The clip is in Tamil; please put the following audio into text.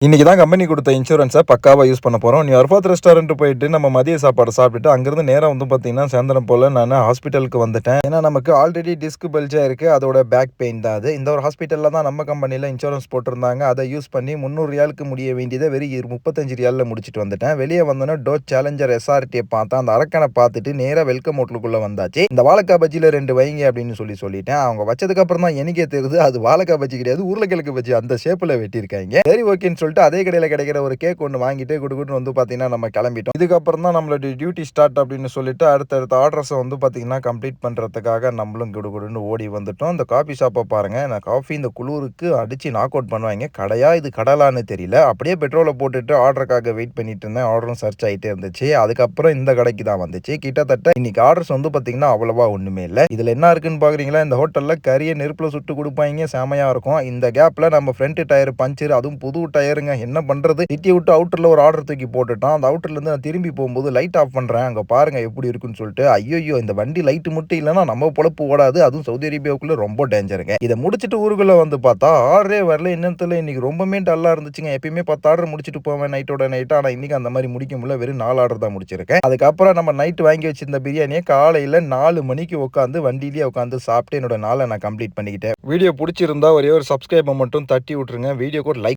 இன்னைக்கு தான் கம்பெனி குடுத்த இன்சூரன்ஸ பக்காவா யூஸ் பண்ண போறோம். நீ அர்ஃபாத் ரெஸ்டாரண்ட் போயிட்டு நம்ம மதிய சாப்பாடு சாப்பிட்டுட்டு, அங்கிருந்து நேரா வந்து பார்த்தீங்கன்னா, சாயந்தரம் போல நானு ஹாஸ்பிட்டலுக்கு வந்துட்டேன். ஏன்னா, நமக்கு ஆல்ரெடி டிஸ்க் பல்ஜா இருக்கு. அதோட பேக் பெயின் தான் அது. இந்த ஒரு ஹாஸ்பிட்டல்ல தான் நம்ம கம்பெனில இன்சூரன்ஸ் போட்டிருந்தாங்க. அத யூஸ் பண்ணி ரூ. 300க்கு முடிய வேண்டியத வெறும் ரூ. 35ல முடிச்சுட்டு வந்துட்டேன். வெளிய வந்தோனே டோஜ் சேலஞ்சர் எஸ்ஆர்டிய பார்த்தேன். அந்த அரக்கன பார்த்துட்டு நேரா வெல்கம் ஹோட்டலுக்குள்ள வந்தாச்சு. இந்த வாழைக்காய் பஜ்ஜில 2 வைங்க அப்படின்னு சொல்லிட்டேன். அவங்க வச்சதுக்கு அப்புறம் தான் எனக்கே தெரியுது, அது வாழைக்காய் பஜ்ஜி கிடையாது. உருளைக்கிழங்கு பஜ்ஜி அந்த ஷேப்ல வெட்டியிருக்காய்ங்க. சரி ஓகேன்னு சொல்லிட்டு அதே கடையில கிடைக்கிற ஒரு கேக் ஒண்ணு வாங்கிட்டு குடுகுடுன்னு வந்து பார்த்தீங்கன்னா, நம்ம கிளம்பிட்டோம். இதுக்கப்புறம் தான் நம்மளுடைய டியூட்டி ஸ்டார்ட் அப்படின்னு சொல்லிட்டு அடுத்தடுத்த ஆர்டர்ஸ வந்து பார்த்தீங்கன்னா, கம்ப்ளீட் பண்றதுக்காக நம்மளும் குடுகுடுன்னு ஓடி வந்துட்டோம். இந்த காஃபி ஷாப்ப பாருங்க. நான் காஃபி இந்த குளுருக்கு அடிச்சு நாக் அவுட் பண்ணுவாய்ங்க. கடையா இது கடலான்னு தெரியல. அப்படியே பெட்ரோல போட்டுட்டு ஆர்டருக்காக வெயிட் பண்ணிட்டு இருந்தேன். ஆர்டரும் சர்ச் ஆயிட்டே இருந்துச்சு. அதுக்கப்புறம் இந்த கடைக்கு தான் வந்துச்சு. கிட்டத்தட்ட இன்னைக்கு ஆர்டர்ஸ் வந்து பார்த்தீங்கன்னா, அவ்வளவா ஒண்ணுமே இல்ல. இதுல என்ன இருக்குன்னு பார்க்குறீங்களா? இந்த ஹோட்டல்ல கறிய நெருப்புல சுட்டு குடுப்பாய்ங்க. செமையா இருக்கும். இந்த கேப்ல நம்ம ஃப்ரண்ட் டயர் பஞ்சர், அதுவும் புது டயருங்க. என்ன பண்றது? சிட்டி விட்டு அவுட்டர்ல ஒரு ஆர்டர் தூக்கி போட்டுட்டான். அந்த அவுட்டர்ல இருந்து நான் திரும்பி போகும்போது லைட் ஆஃப் பண்றேன். அங்க பாருங்க எப்படி இருக்குன்னு சொல்லிட்டு. ஐய்யய்யோ! இந்த வண்டி லைட் மட்டும் இல்லன்னா நம்ம பொழப்பு ஓடாது. அதுவும் சவுதி அரேபியாவுக்குள்ள ரொம்ப டேஞ்சருங்க. இத முடிச்சுட்டு ஊருக்குள்ள வந்து பார்த்தா ஆர்டரே வரல. என்னன்னு தெரியல. இன்னைக்கு ரொம்பவுமே டல்லா இருந்துச்சுங்க. எப்பயுமே 10 ஆர்டர் முடிச்சுட்டு போவேன் நைட்டோட நைட்டா. ஆனா இன்னைக்கு அந்த மாரி முடிக்க முடியல. வெறும் 4 ஆர்டர் தான் முடிச்சிருக்கேன். அதுக்கப்புறம் நம்ம நைட் வாங்கி வச்சிருந்த பிரியாணிய காலையில 4 மணிக்கு உட்காந்து வண்டியிலேயே உட்காந்து சாப்பிட்டு என்னோட நாள நான் கம்ப்ளீட் பண்ணிக்கிட்டேன். வீடியோ புடிச்சிருந்தா ஒரே ஒரு சப்ஸ்கிரைப மட்டும் தட்டி விட்டுருங்க. வீடியோக்கு ஒரு லைக்